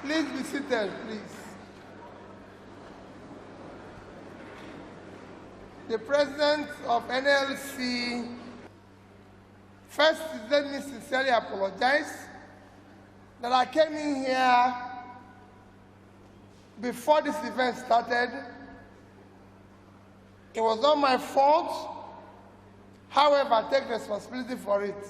Please be seated, please. The president of NLC, first, let me sincerely apologize that I came in here before this event started. It was not my fault. However, I take responsibility for it.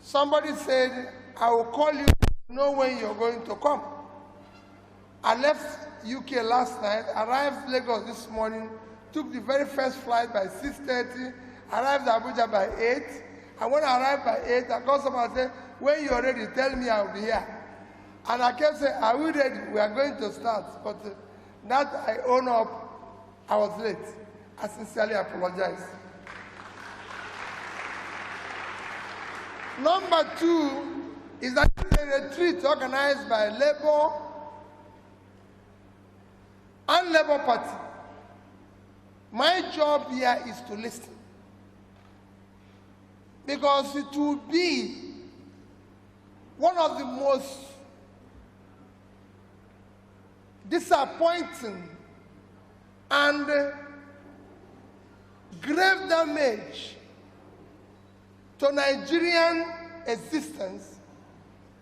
Somebody said, I will call you to know when you're going to come. I left UK last night, arrived Lagos this morning, took the very first flight by 6:30, arrived Abuja by 8, and when I arrived by 8, I called someone and said, when you're ready, tell me I'll be here. And I kept saying, are we ready? We are going to start. But that I own up, I was late. I sincerely apologize. Number two is that a retreat organized by Labour and Labour Party. My job here is to listen. Because it will be one of the most disappointing and grave damage to Nigerian existence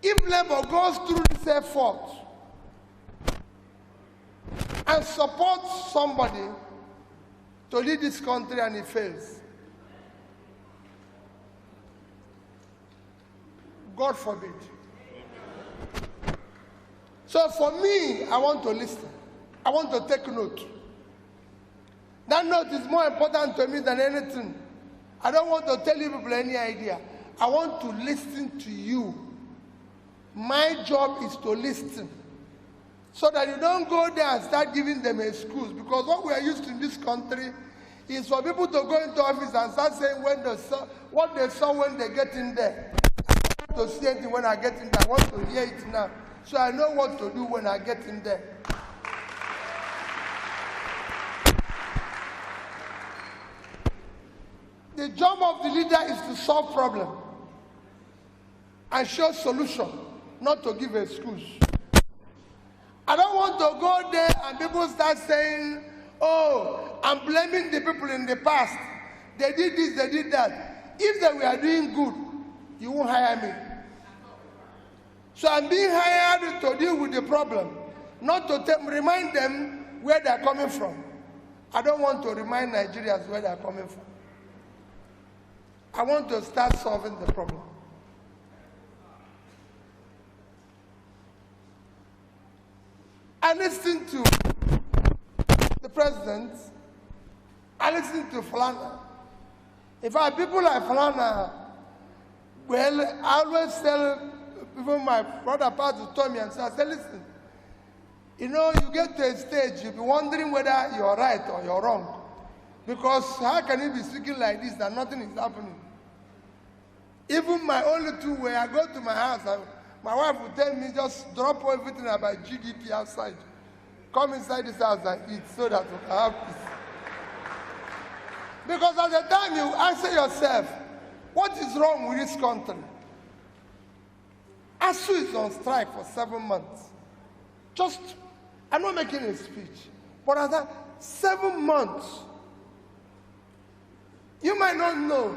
if Labour goes through this effort and supports somebody to lead this country and it fails. God forbid. So for me, I want to listen. I want to take note. That note is more important to me than anything. I don't want to tell you people any idea. I want to listen to you. My job is to listen. So that you don't go there and start giving them an excuse. Because what we are used to in this country is for people to go into office and start saying what they saw when they get in there. I want to see anything when I get in there. I want to hear it now. So I know what to do when I get in there. The job of the leader is to solve problems and show solution, not to give excuse. I don't want to go there and people start saying, oh, I'm blaming the people in the past. They did this, they did that. If they were doing good, you won't hire me. So I'm being hired to deal with the problem, not to remind them where they're coming from. I don't want to remind Nigerians where they're coming from. I want to start solving the problem. I listened to the president. I listened to Flana. In fact, people like Flana, well, I always tell even my brother Pastor told me and said, I said, listen, you know, you get to a stage, you'll be wondering whether you're right or you're wrong. Because how can you be speaking like this and nothing is happening? Even my only two, when I go to my house, my wife will tell me, just drop everything about GDP outside. Come inside this house and eat so that we can have peace. Because at the time you answer yourself, what is wrong with this country? Asuu is on strike for 7 months. I'm not making a speech, but at that 7 months, you might not know,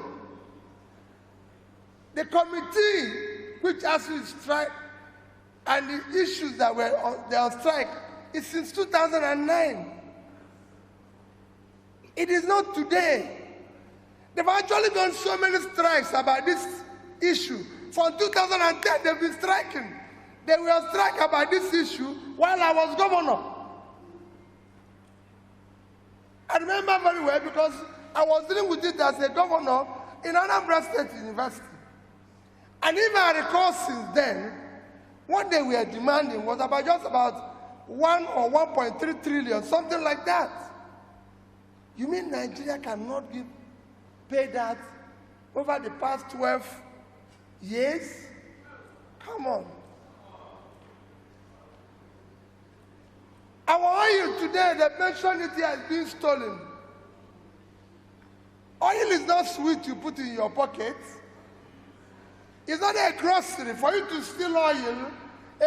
the committee which Asuu strike and the issues that were on strike is since 2009. It is not today. They've actually done so many strikes about this issue. From 2010, they've been striking. They were striking about this issue while I was governor. I remember very well because I was dealing with it as a governor in Anambra State University. And even I recall since then, what they were demanding was about just about 1 or 1.3 trillion, something like that. You mean Nigeria cannot pay that over the past 12 years? Come on. Our oil today, they mentioned it here, has been stolen. Oil is not sweet you put in your pocket. It's not a grocery. For you to steal oil,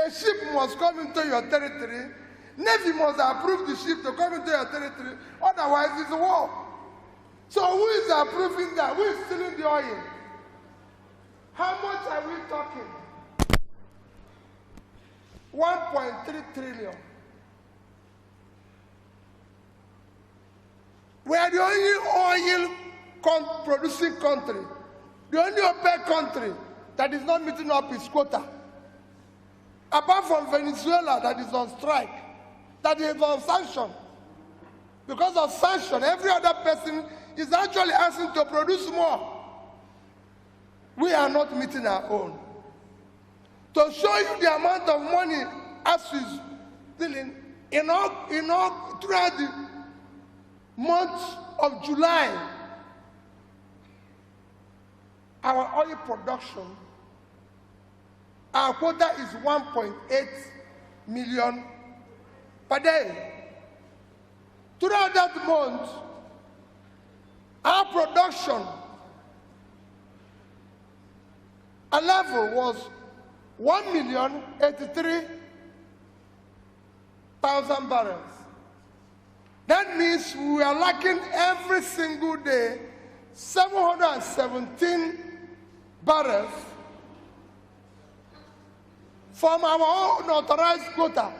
A ship must come into your territory. Navy must approve the ship to come into your territory. Otherwise, it's war. So who is approving that? Who is stealing the oil? How much are we talking? 1.3 trillion. We are the only oil producing country, the only OPEC country that is not meeting up its quota. Apart from Venezuela that is on strike, that is on sanction. Because of sanction, every other person is actually asking to produce more. We are not meeting our own. To show you the amount of money Asuu is stealing, throughout the month of July, our oil production, our quota is 1.8 million per day. Throughout that month, our production, a level was 1,083,000 barrels. That means we are lacking every single day 717 barrels from our own authorized quota.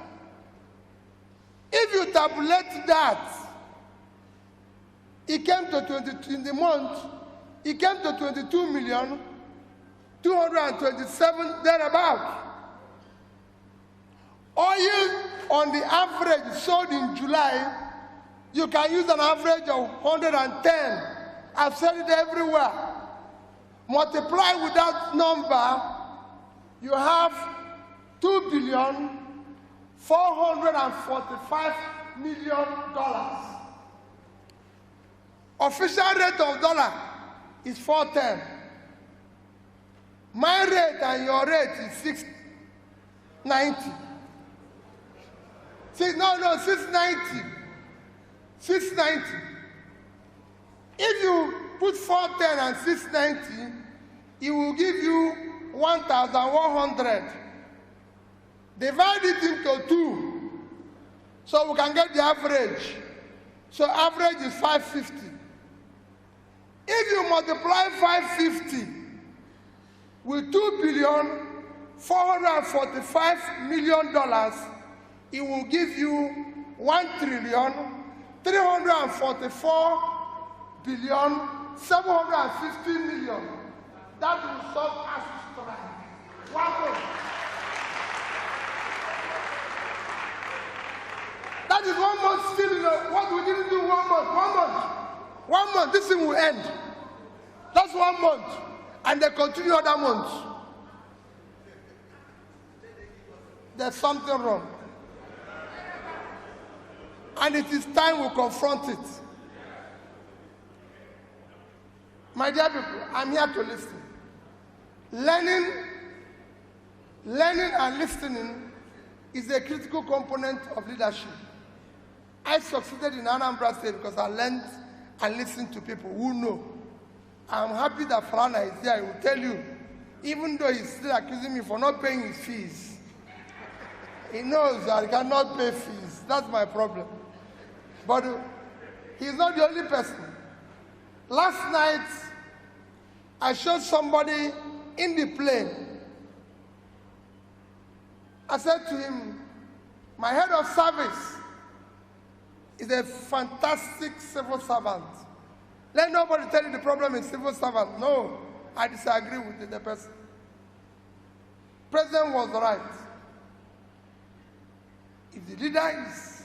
If you tabulate that, it came to 22 in the month, it came to 22,227,000 thereabout. Oil on the average sold in July, you can use an average of 110. I've said it everywhere. Multiply with that number, you have $2,445,000,000. Official rate of dollar is 410. My rate and your rate is 690. 690. 690. If you put 410 and 690, it will give you 1,100. Divide it into 2, so we can get the average. So average is 550. If you multiply 550 with $2,445,000,000, it will give you $1,344,750,000,000. That will solve Asuu strike. 1 month. That is 1 month still. What we didn't do 1 month. 1 month. 1 month. This thing will end. That's 1 month. And they continue other months. There's something wrong. And it is time we confront it. My dear people, I'm here to listen. Learning and listening is a critical component of leadership. I succeeded in Anambra State because I learned and listened to people who know. I'm happy that Falana is here. He will tell you, even though he's still accusing me for not paying his fees, he knows that I cannot pay fees. That's my problem. But he's not the only person. Last night, I showed somebody in the plane. I said to him, my head of service is a fantastic civil servant. Let nobody tell you the problem is civil servant. No, I disagree with the person. President was right. If the leader is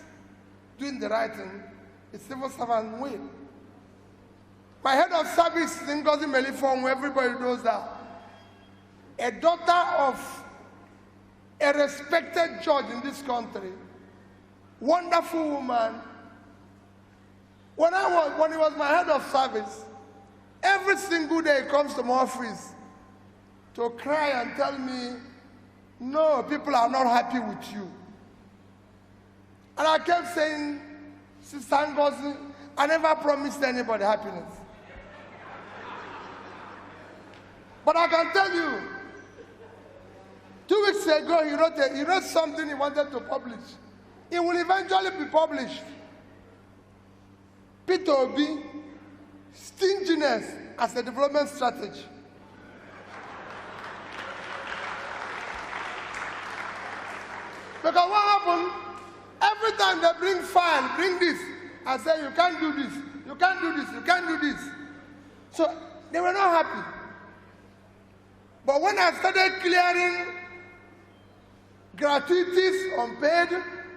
doing the right thing, the civil servant will. My head of service is Ngozi Melifong, everybody knows that. A daughter of a respected judge in this country, wonderful woman. When he was my head of service, every single day he comes to my office to cry and tell me, no, people are not happy with you. And I kept saying, Sister Ngozi, I never promised anybody happiness. But I can tell you, 2 weeks ago, he wrote something he wanted to publish. It will eventually be published. Peter Obi, stinginess as a development strategy. Because what happened? Every time they bring file, bring this, I say, you can't do this, you can't do this, you can't do this. So they were not happy. But when I started clearing gratuities unpaid,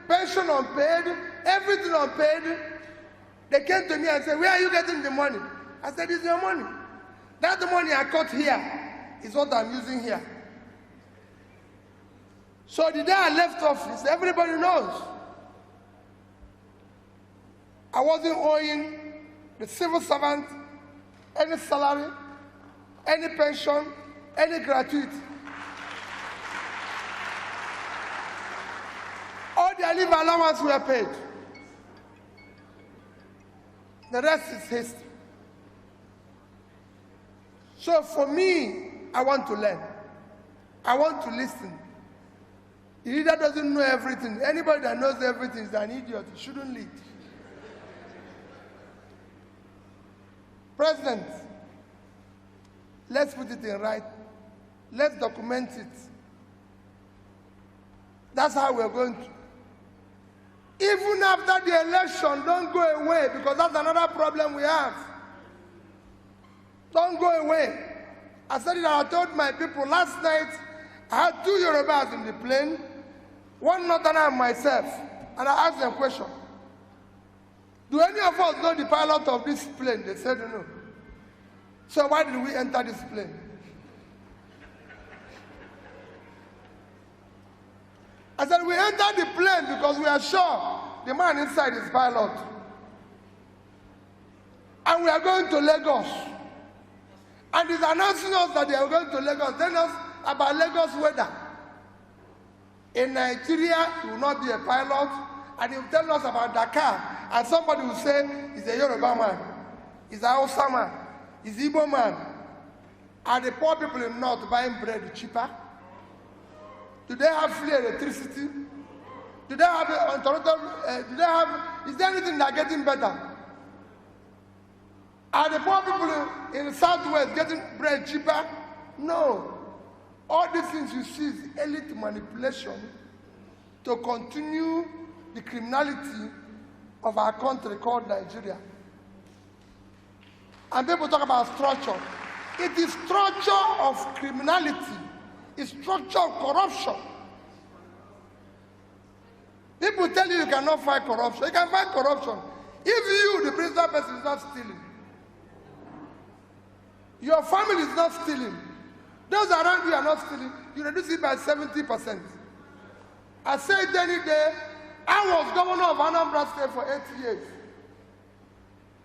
pension unpaid, everything unpaid, they came to me and said, where are you getting the money? I said, it's your money. That's the money I cut here is what I'm using here. So the day I left office, everybody knows. I wasn't owing the civil servant any salary, any pension, any gratuity. All their leave allowance were paid. The rest is history. So for me, I want to learn. I want to listen. The leader doesn't know everything. Anybody that knows everything is an idiot. He shouldn't lead. President, let's put it in right. Let's document it. That's how we're going to. Even after the election, don't go away, because that's another problem we have. Don't go away. I said it, I told my people last night, I had 2 Yorubas in the plane, one Northerner and myself, and I asked them a question. Do any of us know the pilot of this plane? They said no. So why did we enter this plane? I said, we entered the plane because we are sure the man inside is pilot. And we are going to Lagos. And he's announcing us that they are going to Lagos, telling us about Lagos weather. In Nigeria, he will not be a pilot, and he will tell us about Dakar. And somebody will say, he's a Yoruba man, he's a Hausa man, he's an Igbo man. Are the poor people in the north buying bread cheaper? Do they have free electricity? Do they have is there anything that getting better? Are the poor people in the southwest getting bread cheaper? No. All these things you see is elite manipulation to continue the criminality of our country called Nigeria. And people talk about structure. It is structure of criminality. It's structure of corruption. People tell you you cannot fight corruption. You can fight corruption if you, the principal person, is not stealing. Your family is not stealing. Those around you are not stealing. You reduce it by 70%. I say it any day. I was governor of Anambra State for 8 years.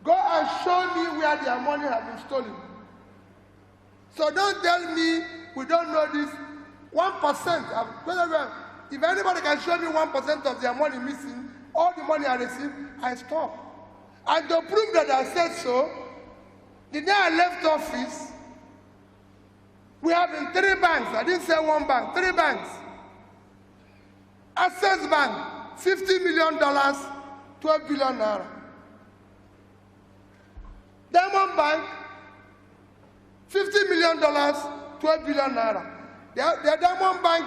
Go and show me where their money has been stolen. So don't tell me we don't know this. 1%. If anybody can show me 1% of their money missing, all the money I receive, I stop. And to prove that I said so, the day I left office, we have in 3 banks. I didn't say 1 bank, 3 banks. Access Bank, $50 million, 12 billion naira. Diamond Bank, $50 million, 12 billion naira. The Diamond Bank,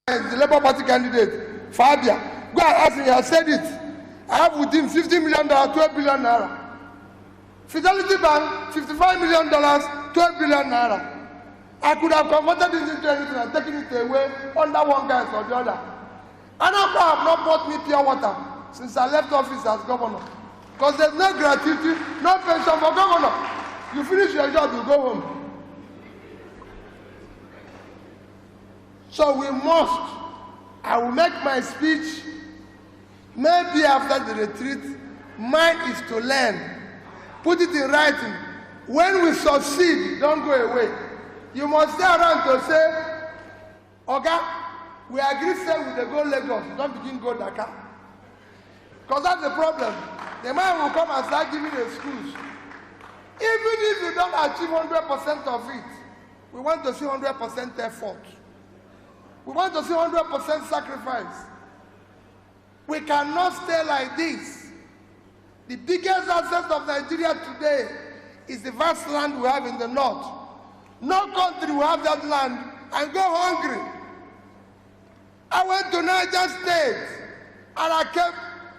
the Labour Party candidate, Fabia, go and ask him, I said it. I have with him $50 million, 12 billion naira. Fidelity Bank, $55 million, 12 billion naira. I could have converted this into anything and taken it away under one guy or the other. Anambra have not bought me pure water since I left office as governor. Because there's no gratuity, no pension for governor. You finish your job, you go home. So we must, I will make my speech, maybe after the retreat. Mine is to learn. Put it in writing. When we succeed, don't go away. You must stay around to say, okay, we agree say we dey go Lagos, don't begin go Dakar. Because that's the problem. The man will come and start giving excuses. Even if you don't achieve 100% of it, we want to see 100% effort. We want to see 100% sacrifice. We cannot stay like this. The biggest asset of Nigeria today is the vast land we have in the north. No country will have that land and go hungry. I went to Niger State and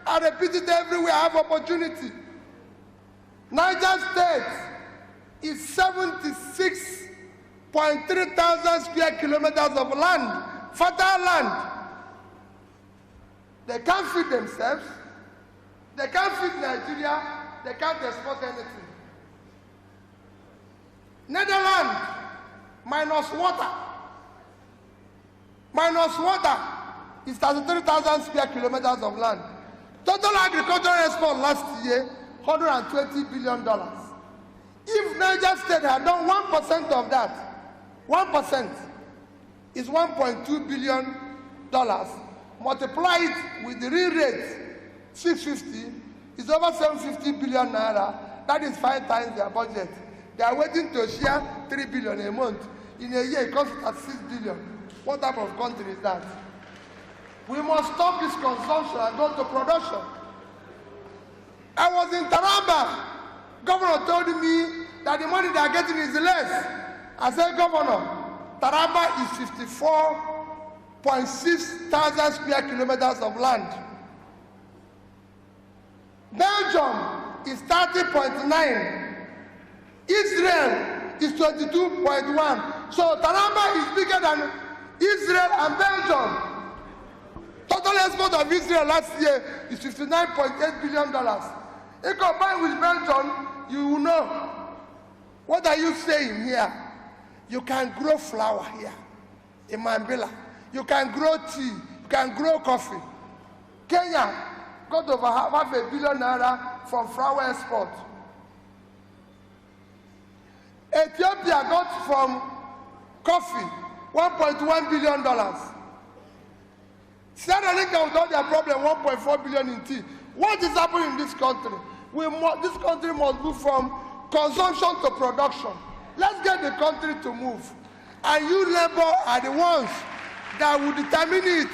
I repeated everywhere I have opportunity. Niger State is 76.3 thousand square kilometers of land, fertile land. They can't feed themselves, they can't feed Nigeria, they can't export anything. Netherlands, minus water is 33,000 square kilometers of land. Total agricultural export last year, $120 billion. If Niger State had done 1% of that, 1% is $1.2 billion. Multiply it with the real rate, 650, is over 750 billion naira. That is 5 times their budget. They are waiting to share 3 billion a month. In a year, it costs at 6 billion. What type of country is that? We must stop this consumption and go to production. I was in Anambra. Governor told me that the money they are getting is less. I said, Governor, Anambra is 54.6 thousand square kilometers of land. Belgium is 30.9. Israel is 22.1. So Anambra is bigger than Israel and Belgium. Total export of Israel last year is $59.8 billion. If combined with Belgium, you will know. What are you saying here? You can grow flour here in Mambila. You can grow tea. You can grow coffee. Kenya got over half a billion naira from flour export. Ethiopia got from coffee $1.1 billion. Sierra Leone with all their problem, 1.4 billion in tea. What is happening in this country? This country must move from consumption to production. Let's get the country to move. And you labor are the ones that will determine it.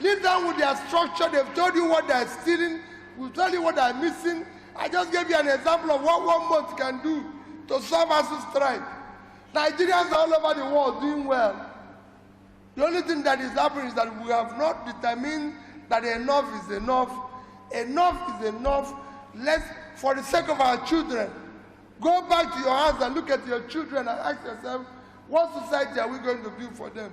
Leave them with their structure. They've told you what they're stealing. We'll tell you what they're missing. I just gave you an example of what 1 month can do to solve Asuu strike. Nigerians all over the world doing well. The only thing that is happening is that we have not determined that enough is enough. Enough is enough. Let's, for the sake of our children, go back to your house and look at your children and ask yourself, what society are we going to build for them?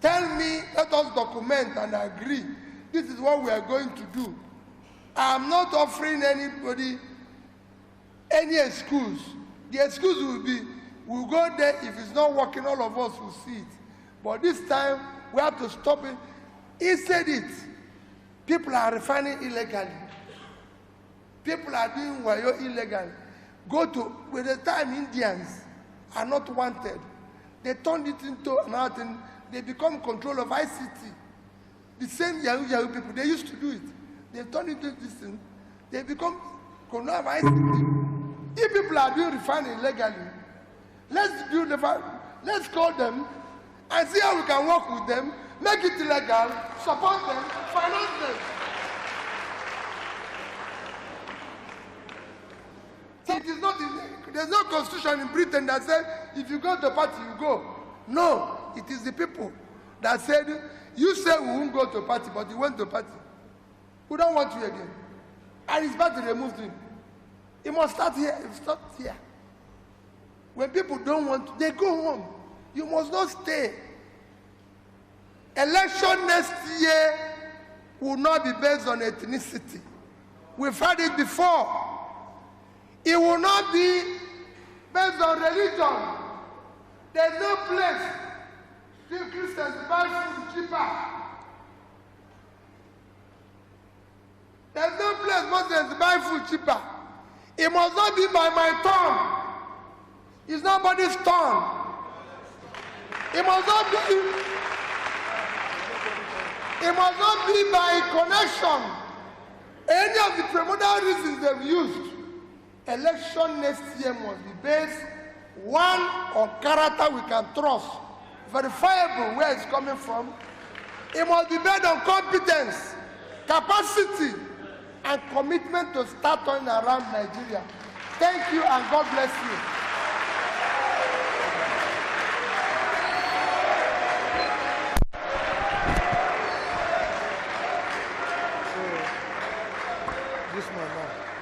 Tell me, let us document and agree. This is what we are going to do. I am not offering anybody any excuse. The excuse will be, we'll go there, if it's not working, all of us will see it. But this time, we have to stop it. He said it. People are refining illegally. People are doing wayo illegally. Go to, with the time Indians are not wanted, they turned it into another thing. They become control of ICT. The same Yahoo people, they used to do it. They turned it into this thing. They become control of ICT. If people are doing refining illegally, let's call them and see how we can work with them, make it illegal, support them, finance them. So it is not, there's no constitution in Britain that says, if you go to party, you go. No, it is the people that said, you say we won't go to party, but you went to party. We don't want you again. And his party removed him. It must start here, it starts here. When people don't want to, they go home. You must not stay. Election next year will not be based on ethnicity. We've had it before. It will not be based on religion. There's no place for Christians to buy food cheaper. There's no place Muslims to buy food cheaper. It must not be by my turn. It's nobody's turn. It must not be by connection. Any of the primordial reasons they've used. Election next year must be based, one, on character we can trust. verifiable where it's coming from. It must be based on competence, capacity, and commitment to start turning around Nigeria. Thank you and God bless you. This man now.